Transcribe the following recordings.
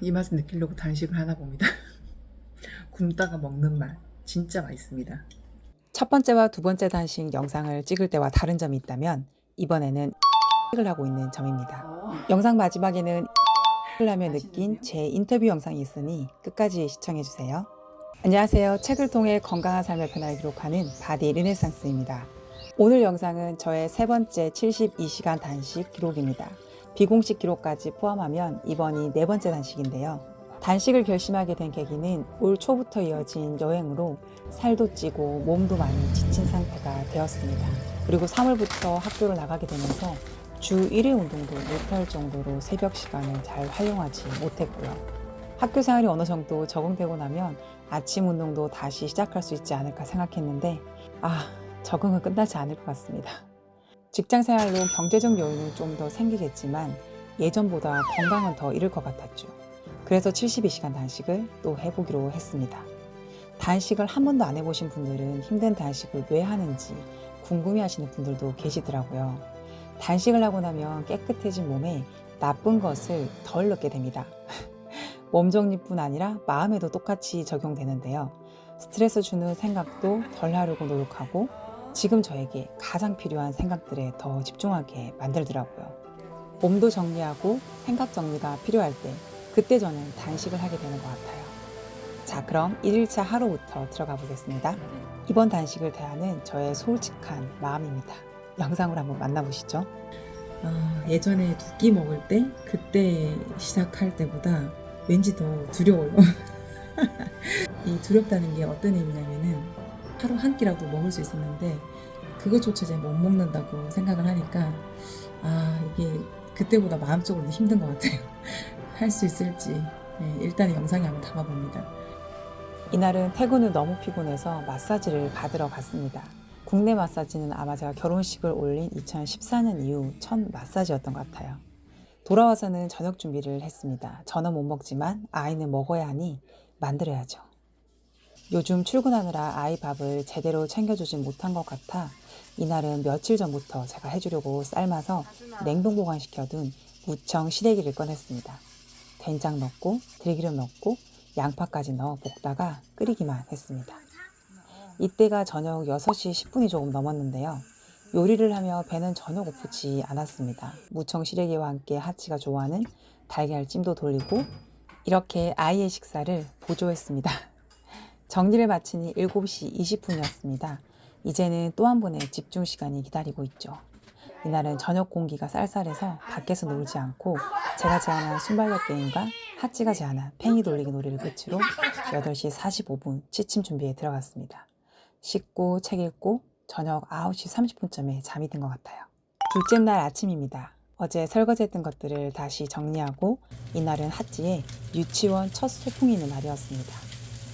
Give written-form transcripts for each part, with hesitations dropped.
이 맛을 느끼려고 단식을 하나 봅니다. 굶다가 먹는 맛 진짜 맛있습니다. 첫 번째와 두 번째 단식 영상을 찍을 때와 다른 점이 있다면 이번에는 을 하고 있는 점입니다. 영상 마지막에는 을 하며 느낀 제 인터뷰 영상이 있으니 끝까지 시청해주세요. 안녕하세요. 책을 통해 건강한 삶의 변화를 기록하는 바디 르네상스입니다. 오늘 영상은 저의 세 번째 72시간 단식 기록입니다. 비공식 기록까지 포함하면 이번이 네 번째 단식인데요. 단식을 결심하게 된 계기는 올 초부터 이어진 여행으로 살도 찌고 몸도 많이 지친 상태가 되었습니다. 그리고 3월부터 학교를 나가게 되면서 주 1회 운동도 못할 정도로 새벽 시간을 잘 활용하지 못했고요. 학교 생활이 어느 정도 적응되고 나면 아침 운동도 다시 시작할 수 있지 않을까 생각했는데 적응은 끝나지 않을 것 같습니다. 직장 생활로 경제적 여유는 좀 더 생기겠지만 예전보다 건강은 더 잃을 것 같았죠. 그래서 72시간 단식을 또 해보기로 했습니다. 단식을 한 번도 안 해보신 분들은 힘든 단식을 왜 하는지 궁금해하시는 분들도 계시더라고요. 단식을 하고 나면 깨끗해진 몸에 나쁜 것을 덜 넣게 됩니다. 몸 정리뿐 아니라 마음에도 똑같이 적용되는데요. 스트레스 주는 생각도 덜 하려고 노력하고 지금 저에게 가장 필요한 생각들에 더 집중하게 만들더라고요. 몸도 정리하고 생각 정리가 필요할 때 그때 저는 단식을 하게 되는 것 같아요. 자, 그럼 1일차 하루부터 들어가 보겠습니다. 이번 단식을 대하는 저의 솔직한 마음입니다. 영상으로 한번 만나보시죠. 예전에 두 끼 먹을 때 그때 시작할 때보다 왠지 더 두려워요. 이 두렵다는 게 어떤 의미냐면은 하루 한 끼라도 먹을 수 있었는데 그것조차 이제 못 먹는다고 생각을 하니까 이게 그때보다 마음적으로 힘든 것 같아요. 할 수 있을지 일단 영상에 한번 담아봅니다. 이날은 퇴근 후 너무 피곤해서 마사지를 받으러 갔습니다. 국내 마사지는 아마 제가 결혼식을 올린 2014년 이후 첫 마사지였던 것 같아요. 돌아와서는 저녁 준비를 했습니다. 저는 못 먹지만 아이는 먹어야 하니 만들어야죠. 요즘 출근하느라 아이 밥을 제대로 챙겨주지 못한 것 같아 이날은 며칠 전부터 제가 해주려고 삶아서 냉동 보관시켜둔 무청 시래기를 꺼냈습니다. 된장 넣고 들기름 넣고 양파까지 넣어 볶다가 끓이기만 했습니다. 이때가 저녁 6시 10분이 조금 넘었는데요. 요리를 하며 배는 전혀 고프지 않았습니다. 무청 시래기와 함께 하치가 좋아하는 달걀찜도 돌리고 이렇게 아이의 식사를 보조했습니다. 정리를 마치니 7시 20분이었습니다. 이제는 또 한 번의 집중 시간이 기다리고 있죠. 이날은 저녁 공기가 쌀쌀해서 밖에서 놀지 않고 제가 제안한 순발력 게임과 하찌가 제안한 팽이 돌리기 놀이를 끝으로 8시 45분 취침 준비에 들어갔습니다. 씻고 책 읽고 저녁 9시 30분쯤에 잠이 든 것 같아요. 둘째 날 아침입니다. 어제 설거지했던 것들을 다시 정리하고 이날은 하찌의 유치원 첫 소풍이 있는 날이었습니다.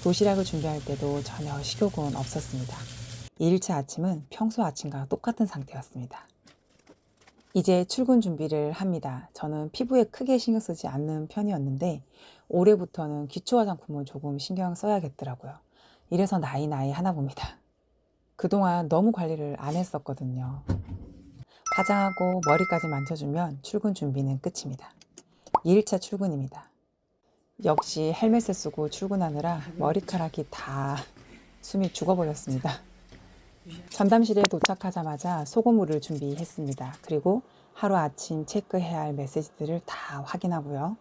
도시락을 준비할 때도 전혀 식욕은 없었습니다. 2일차 아침은 평소 아침과 똑같은 상태였습니다. 이제 출근 준비를 합니다. 저는 피부에 크게 신경 쓰지 않는 편이었는데 올해부터는 기초 화장품을 조금 신경 써야겠더라고요. 이래서 나이 하나 봅니다. 그동안 너무 관리를 안 했었거든요. 화장하고 머리까지 만져주면 출근 준비는 끝입니다. 2일차 출근입니다. 역시 헬멧을 쓰고 출근하느라 머리카락이 다 숨이 죽어버렸습니다. 전담실에 도착하자마자 소고물을 준비했습니다. 그리고 하루 아침 체크해야 할 메시지들을 다 확인하고요.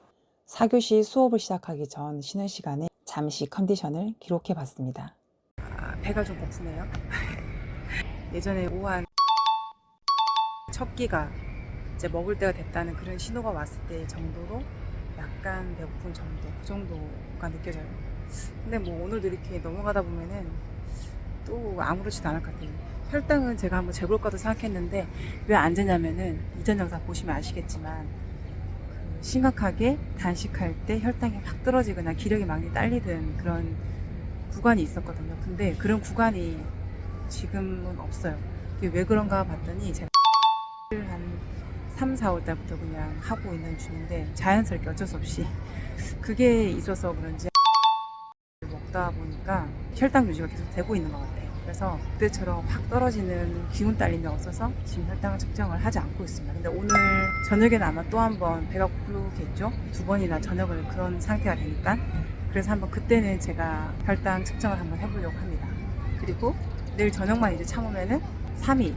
4교시 수업을 시작하기 전 쉬는 시간에 잠시 컨디션을 기록해 봤습니다. 배가 좀 고프네요. 예전에 오한 첫 끼가 이제 먹을 때가 됐다는 그런 신호가 왔을 때 정도로 약간 배고픈 정도, 그 정도가 느껴져요. 근데 뭐 오늘도 이렇게 넘어가다 보면은 또 아무렇지도 않을 것 같아요. 혈당은 제가 한번 재볼까도 생각했는데 왜 안 재냐면은 이전 영상 보시면 아시겠지만 그 심각하게 단식할 때 혈당이 확 떨어지거나 기력이 많이 딸리던 그런 구간이 있었거든요. 근데 그런 구간이 지금은 없어요. 그게 왜 그런가 봤더니 제가 한 3, 4월 달부터 그냥 하고 있는 중인데 자연스럽게 어쩔 수 없이 그게 있어서 그런지 먹다 보니까 혈당 유지가 계속 되고 있는 것 같아요. 그래서 그때처럼 확 떨어지는 기운 딸림이 없어서 지금 혈당을 측정을 하지 않고 있습니다. 근데 오늘 저녁에는 아마 또 한번 배가 고프겠죠? 2번이나 저녁을 그런 상태가 되니까. 그래서 한번 그때는 제가 혈당 측정을 한번 해보려고 합니다. 그리고 내일 저녁만 이제 참으면은 3일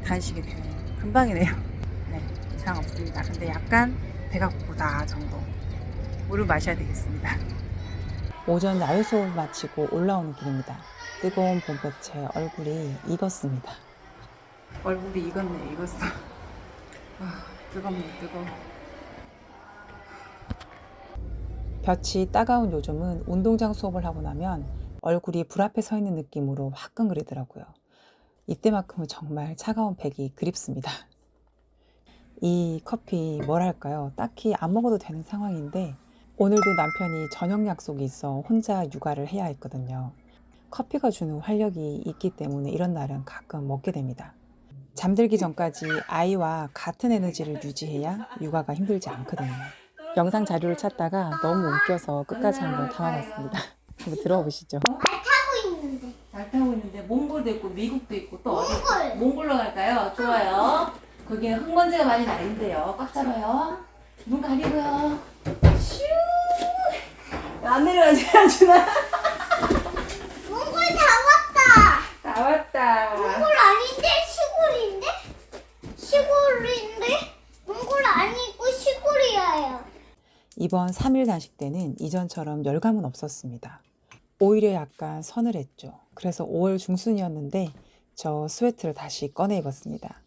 단식이 되네요. 금방이네요. 네, 이상 없습니다. 근데 약간 배가 고프다 정도. 물을 마셔야 되겠습니다. 오전 야외 수업을 마치고 올라오는 길입니다. 뜨거운 봄볕에 얼굴이 익었습니다. 얼굴이 익었어. 뜨겁네, 뜨거워. 볕이 따가운 요즘은 운동장 수업을 하고 나면 얼굴이 불 앞에 서 있는 느낌으로 화끈거리더라고요. 이때만큼은 정말 차가운 팩이 그립습니다. 이 커피 뭐랄까요? 딱히 안 먹어도 되는 상황인데 오늘도 남편이 저녁 약속이 있어 혼자 육아를 해야 했거든요. 커피가 주는 활력이 있기 때문에 이런 날은 가끔 먹게 됩니다. 잠들기 전까지 아이와 같은 에너지를 유지해야 육아가 힘들지 않거든요. 영상 자료를 찾다가 너무 웃겨서 끝까지 한번 담아봤습니다. 한번 들어보시죠. 잘 타고 있는데 몽골도 있고 미국도 있고 또 어디 몽골로 갈까요? 좋아요. 거기는 흙먼지가 많이 나 있는데요. 꽉 잡아요. 눈 가리고요. 슈. 안 내려가지 않주나? 몽골 다 왔다. 다 왔다. 몽골 아닌데 시골인데? 시골인데? 몽골 아니고 시골이에요. 이번 3일 단식 때는 이전처럼 열감은 없었습니다. 오히려 약간 서늘했죠. 그래서 5월 중순이었는데 저 스웨트를 다시 꺼내 입었습니다.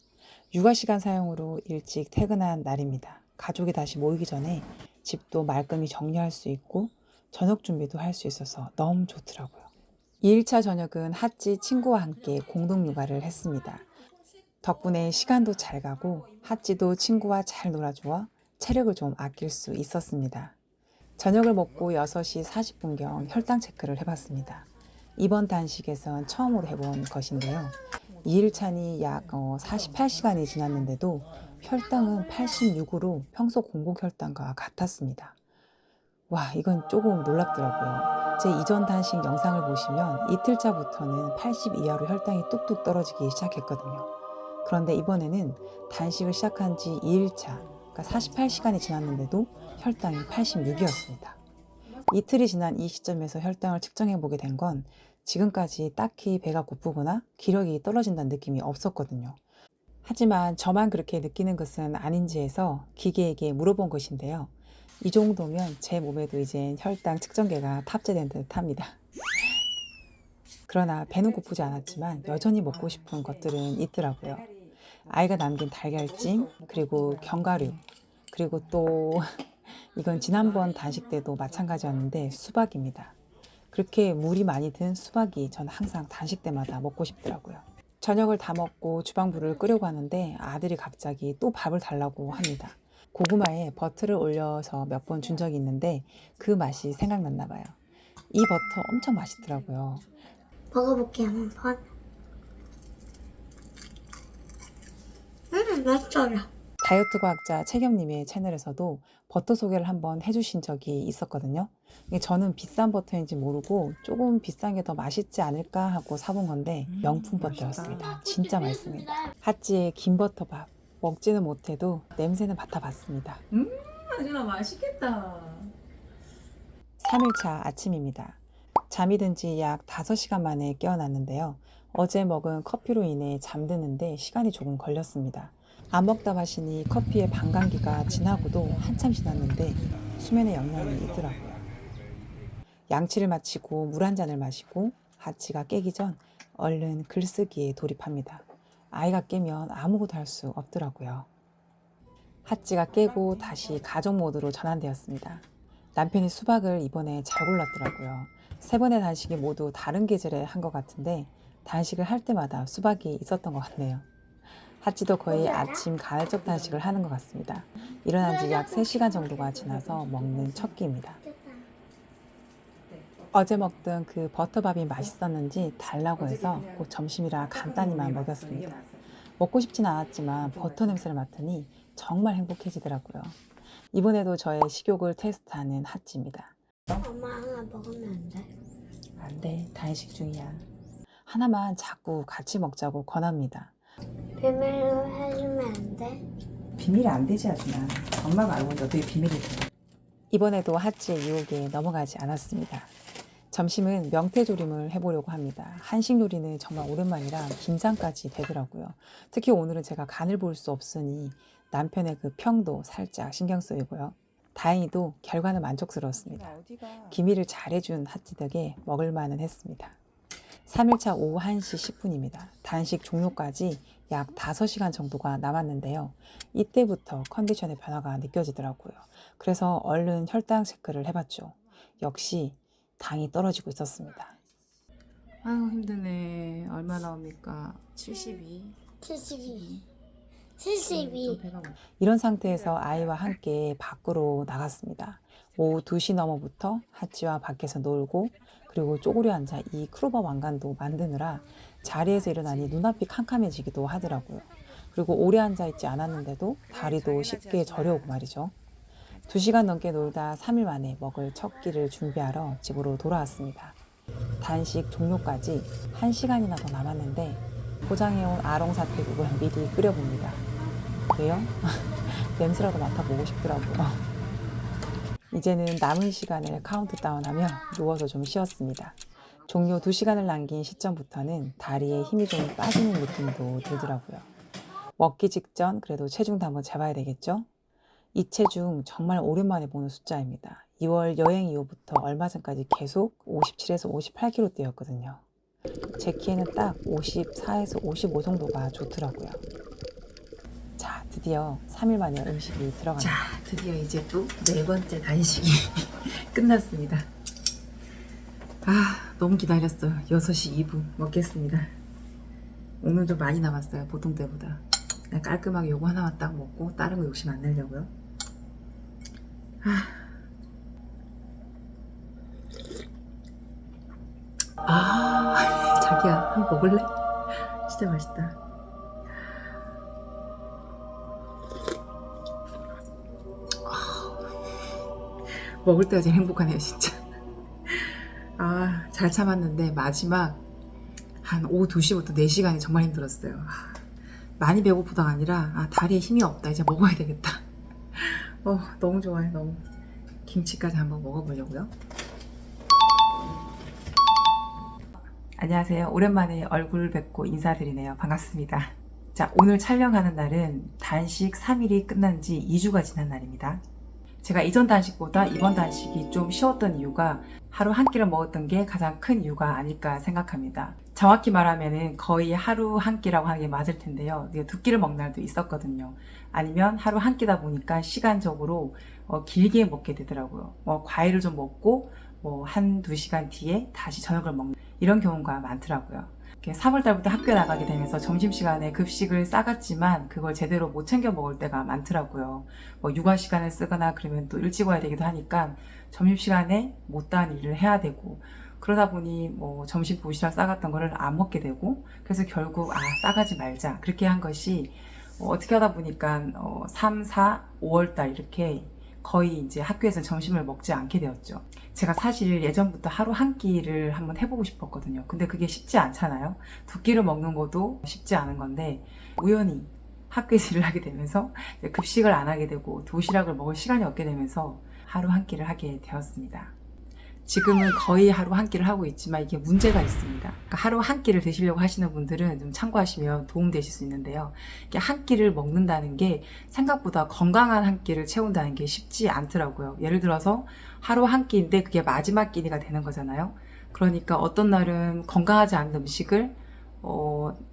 육아 시간 사용으로 일찍 퇴근한 날입니다. 가족이 다시 모이기 전에 집도 말끔히 정리할 수 있고 저녁 준비도 할 수 있어서 너무 좋더라고요. 2일차 저녁은 핫지 친구와 함께 공동 육아를 했습니다. 덕분에 시간도 잘 가고 핫지도 친구와 잘 놀아주어 체력을 좀 아낄 수 있었습니다. 저녁을 먹고 6시 40분경 혈당 체크를 해봤습니다. 이번 단식에선 처음으로 해본 것인데요. 2일차니 약 48시간이 지났는데도 혈당은 86으로 평소 공복 혈당과 같았습니다. 와, 이건 조금 놀랍더라고요. 제 이전 단식 영상을 보시면 이틀차부터는 80 이하로 혈당이 뚝뚝 떨어지기 시작했거든요. 그런데 이번에는 단식을 시작한 지 2일차, 그러니까 48시간이 지났는데도 혈당이 86이었습니다. 이틀이 지난 이 시점에서 혈당을 측정해 보게 된 건 지금까지 딱히 배가 고프거나 기력이 떨어진다는 느낌이 없었거든요. 하지만 저만 그렇게 느끼는 것은 아닌지 해서 기계에게 물어본 것인데요. 이 정도면 제 몸에도 이제 혈당 측정계가 탑재된 듯 합니다. 그러나 배는 고프지 않았지만 여전히 먹고 싶은 것들은 있더라고요. 아이가 남긴 달걀찜, 그리고 견과류, 그리고 또 이건 지난번 단식 때도 마찬가지였는데 수박입니다. 그렇게 물이 많이 든 수박이 전 항상 단식 때마다 먹고 싶더라고요. 저녁을 다 먹고 주방불을 끄려고 하는데 아들이 갑자기 또 밥을 달라고 합니다. 고구마에 버터를 올려서 몇 번 준 적이 있는데 그 맛이 생각났나 봐요. 이 버터 엄청 맛있더라고요. 먹어볼게요 한번. 맛있어요. 다이어트 과학자 채겸님의 채널에서도 버터 소개를 한번 해주신 적이 있었거든요. 저는 비싼 버터인지 모르고 조금 비싼 게 더 맛있지 않을까 하고 사본 건데 명품 버터였습니다. 진짜 맛있습니다. 핫지의 김버터밥 먹지는 못해도 냄새는 맡아봤습니다. 아주나 맛있겠다. 3일차 아침입니다. 잠이 든 지 약 5시간 만에 깨어났는데요. 어제 먹은 커피로 인해 잠드는데 시간이 조금 걸렸습니다. 안 먹다 마시니 커피의 반감기가 지나고도 한참 지났는데 수면에 영향이 있더라고요. 양치를 마치고 물 한 잔을 마시고 하치가 깨기 전 얼른 글쓰기에 돌입합니다. 아이가 깨면 아무것도 할 수 없더라고요. 하치가 깨고 다시 가족 모드로 전환되었습니다. 남편이 수박을 이번에 잘 골랐더라고요. 3번의 단식이 모두 다른 계절에 한 것 같은데 단식을 할 때마다 수박이 있었던 것 같네요. 하치도 거의 아침 가을적 단식을 하는 것 같습니다. 일어난 지 약 3시간 정도가 지나서 먹는 첫 끼입니다. 어제 먹던 그 버터밥이 맛있었는지 달라고 해서 곧 점심이라 간단히만 먹였습니다. 먹고 싶진 않았지만 버터 냄새를 맡으니 정말 행복해지더라고요. 이번에도 저의 식욕을 테스트하는 하치입니다. 엄마 하나 먹으면 안 돼? 안 돼, 단식 중이야. 하나만 자꾸 같이 먹자고 권합니다. 비밀로 해주면 안 돼? 비밀이 안 되지 아주나. 엄마가 알고 있는데 어떻게 비밀이 돼. 이번에도 하치의 유혹에 넘어가지 않았습니다. 점심은 명태조림을 해보려고 합니다. 한식 요리는 정말 오랜만이라 긴장까지 되더라고요. 특히 오늘은 제가 간을 볼 수 없으니 남편의 그 평도 살짝 신경 쓰이고요. 다행히도 결과는 만족스러웠습니다. 기미를 잘해준 하치 덕에 먹을만은 했습니다. 3일차 오후 1시 10분입니다. 단식 종료까지 약 5시간 정도가 남았는데요. 이때부터 컨디션의 변화가 느껴지더라고요. 그래서 얼른 혈당 체크를 해봤죠. 역시 당이 떨어지고 있었습니다. 아유 힘드네. 얼마 나옵니까? 72. 72. 72. 이런 상태에서 아이와 함께 밖으로 나갔습니다. 오후 2시 넘어부터 하치와 밖에서 놀고 그리고 쪼그려 앉아 이 크로바 왕관도 만드느라 자리에서 일어나니 눈앞이 캄캄해지기도 하더라고요. 그리고 오래 앉아있지 않았는데도 다리도 쉽게 저려오고 말이죠. 2시간 넘게 놀다 3일 만에 먹을 첫 끼를 준비하러 집으로 돌아왔습니다. 단식 종료까지 1시간이나 더 남았는데 포장해온 아롱사태국을 미리 끓여봅니다. 왜요? 냄새라도 맡아보고 싶더라고요. 이제는 남은 시간을 카운트다운하며 누워서 좀 쉬었습니다. 종료 2시간을 남긴 시점부터는 다리에 힘이 좀 빠지는 느낌도 들더라고요. 먹기 직전 그래도 체중도 한번 재봐야 되겠죠? 이 체중 정말 오랜만에 보는 숫자입니다. 2월 여행 이후부터 얼마 전까지 계속 57에서 58kg대였거든요. 제 키에는 딱 54에서 55 정도가 좋더라고요. 자, 드디어 3일 만에 음식이 들어갑니다. 자, 드디어 이제 또 4번째 단식이 끝났습니다. 아, 너무 기다렸어요. 6시 2분 먹겠습니다. 오늘 좀 많이 남았어요. 보통 때보다. 그냥 깔끔하게 요거 하나만 딱 먹고 다른 거 욕심 안 내려고요. 자기야, 한번 먹을래? 진짜 맛있다. 먹을 때가 제일 행복하네요, 진짜. 아, 잘 참았는데 마지막 한 오후 2시부터 4시간이 정말 힘들었어요. 많이 배고프다가 아니라 다리에 힘이 없다. 이제 먹어야 되겠다. 너무 좋아요. 너무. 김치까지 한번 먹어보려고요. 안녕하세요. 오랜만에 얼굴 뵙고 인사드리네요. 반갑습니다. 자, 오늘 촬영하는 날은 단식 3일이 끝난 지 2주가 지난 날입니다. 제가 이전 단식보다 이번 단식이 좀 쉬웠던 이유가 하루 한 끼를 먹었던 게 가장 큰 이유가 아닐까 생각합니다. 정확히 말하면 거의 하루 한 끼라고 하는 게 맞을 텐데요. 2끼를 먹는 날도 있었거든요. 아니면 하루 한 끼다 보니까 시간적으로 길게 먹게 되더라고요. 과일을 좀 먹고 한두 시간 뒤에 다시 저녁을 먹는 이런 경우가 많더라고요. 3월달부터 학교에 나가게 되면서 점심시간에 급식을 싸갔지만 그걸 제대로 못 챙겨 먹을 때가 많더라고요. 육아 시간을 쓰거나 그러면 또 일찍 와야 되기도 하니까 점심시간에 못다한 일을 해야 되고 그러다 보니 점심 도시락 싸갔던 거를 안 먹게 되고 그래서 결국 싸가지 말자 그렇게 한 것이 어떻게 하다 보니까 3, 4, 5월달 이렇게 거의 이제 학교에서 점심을 먹지 않게 되었죠. 제가 사실 예전부터 하루 한 끼를 한번 해보고 싶었거든요. 근데 그게 쉽지 않잖아요. 2끼를 먹는 것도 쉽지 않은 건데 우연히 학교에서 일을 하게 되면서 급식을 안 하게 되고 도시락을 먹을 시간이 없게 되면서 하루 한 끼를 하게 되었습니다. 지금은 거의 하루 한 끼를 하고 있지만 이게 문제가 있습니다. 그러니까 하루 한 끼를 드시려고 하시는 분들은 좀 참고하시면 도움되실 수 있는데요. 이게 한 끼를 먹는다는 게 생각보다 건강한 한 끼를 채운다는 게 쉽지 않더라고요. 예를 들어서 하루 한 끼인데 그게 마지막 끼니가 되는 거잖아요. 그러니까 어떤 날은 건강하지 않은 음식을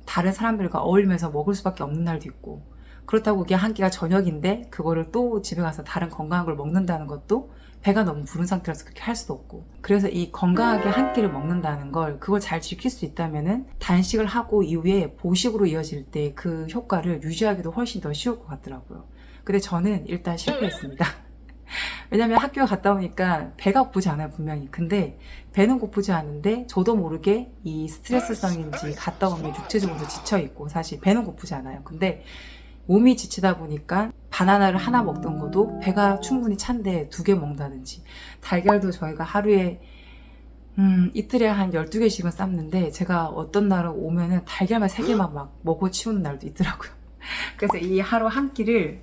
다른 사람들과 어울리면서 먹을 수밖에 없는 날도 있고 그렇다고 그게 한 끼가 저녁인데 그거를 또 집에 가서 다른 건강한 걸 먹는다는 것도 배가 너무 부른 상태라서 그렇게 할 수도 없고 그래서 이 건강하게 한 끼를 먹는다는 걸 그걸 잘 지킬 수 있다면은 단식을 하고 이후에 보식으로 이어질 때 그 효과를 유지하기도 훨씬 더 쉬울 것 같더라고요. 근데 저는 일단 실패했습니다. 왜냐면 학교 갔다 오니까 배가 고프지 않아요 분명히. 근데 배는 고프지 않은데 저도 모르게 이 스트레스성인지 갔다 오면 육체적으로 지쳐있고 사실 배는 고프지 않아요. 근데 몸이 지치다 보니까 바나나를 하나 먹던 것도 배가 충분히 찬데 2개 먹는다든지 달걀도 저희가 하루에 이틀에 한 12개씩은 삶는데 제가 어떤 날은 오면은 달걀만 3개만 막 먹고 치우는 날도 있더라고요. 그래서 이 하루 한 끼를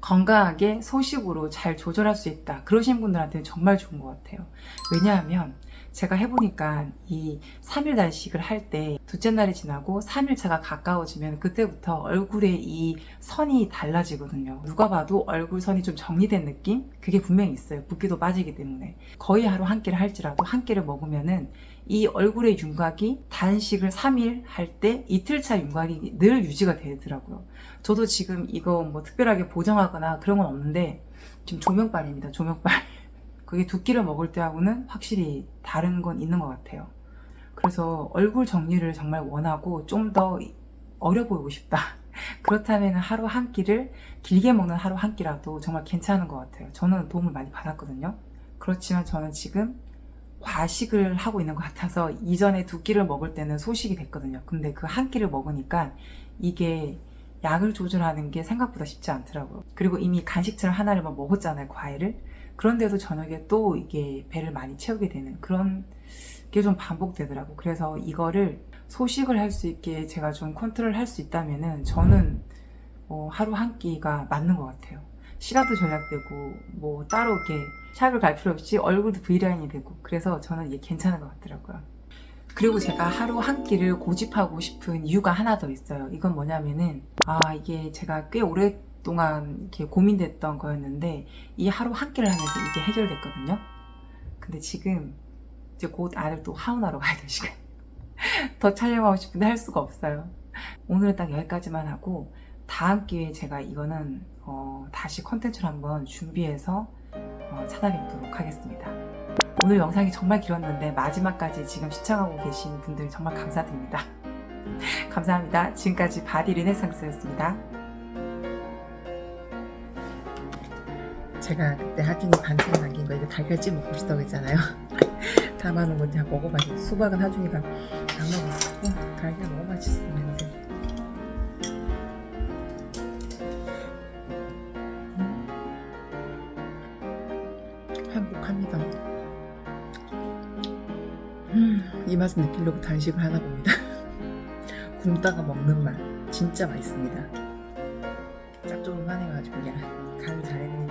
건강하게 소식으로 잘 조절할 수 있다. 그러신 분들한테는 정말 좋은 것 같아요. 왜냐하면 제가 해보니까 이 3일 단식을 할 때 둘째 날이 지나고 3일차가 가까워지면 그때부터 얼굴에 이 선이 달라지거든요. 누가 봐도 얼굴 선이 좀 정리된 느낌? 그게 분명히 있어요. 붓기도 빠지기 때문에. 거의 하루 한 끼를 할지라도 한 끼를 먹으면은 이 얼굴의 윤곽이 단식을 3일 할 때 이틀차 윤곽이 늘 유지가 되더라고요. 저도 지금 이거 뭐 특별하게 보정하거나 그런 건 없는데 지금 조명빨입니다. 조명빨. 그게 두 끼를 먹을 때하고는 확실히 다른 건 있는 것 같아요. 그래서 얼굴 정리를 정말 원하고 좀 더 어려 보이고 싶다. 그렇다면 하루 한 끼를 길게 먹는 하루 한 끼라도 정말 괜찮은 것 같아요. 저는 도움을 많이 받았거든요. 그렇지만 저는 지금 과식을 하고 있는 것 같아서 이전에 두 끼를 먹을 때는 소식이 됐거든요. 근데 그 한 끼를 먹으니까 이게 약을 조절하는 게 생각보다 쉽지 않더라고요. 그리고 이미 간식처럼 하나를 먹었잖아요, 과일을. 그런데도 저녁에 또 이게 배를 많이 채우게 되는 그런 게 좀 반복되더라고요. 그래서 이거를 소식을 할 수 있게 제가 좀 컨트롤 할 수 있다면은 저는 하루 한 끼가 맞는 것 같아요. 시간도 절약되고 뭐 따로 이렇게 샵을 갈 필요 없이 얼굴도 V라인이 되고 그래서 저는 이게 괜찮은 것 같더라고요. 그리고 제가 하루 한 끼를 고집하고 싶은 이유가 하나 더 있어요. 이건 뭐냐면은 이게 제가 꽤 오랫동안 이렇게 고민됐던 거였는데 이 하루 한 끼를 하면서 이게 해결됐거든요. 근데 지금 이제 곧 아들 또 하원하러 가야 될 시간. 더 촬영하고 싶은데 할 수가 없어요. 오늘은 딱 여기까지만 하고 다음 기회에 제가 이거는 다시 컨텐츠를 한번 준비해서 찾아뵙도록 하겠습니다. 오늘 영상이 정말 길었는데 마지막까지 지금 시청하고 계신 분들 정말 감사드립니다. 감사합니다. 지금까지 바디 르네상스였습니다. 제가 그때 하준이 반찬 남긴 거 이거 달걀찜 먹고 싶다고 했잖아요. 담아놓은 거 제가 먹어봤어요. 수박은 하준이가 안 먹었고 달걀 너무 맛있었는데 행복합니다. 이 맛을 느끼려고 단식을 하나 봅니다. 굶다가 먹는 맛 진짜 맛있습니다. 짭조름하네가지고 그냥 간을 잘했네.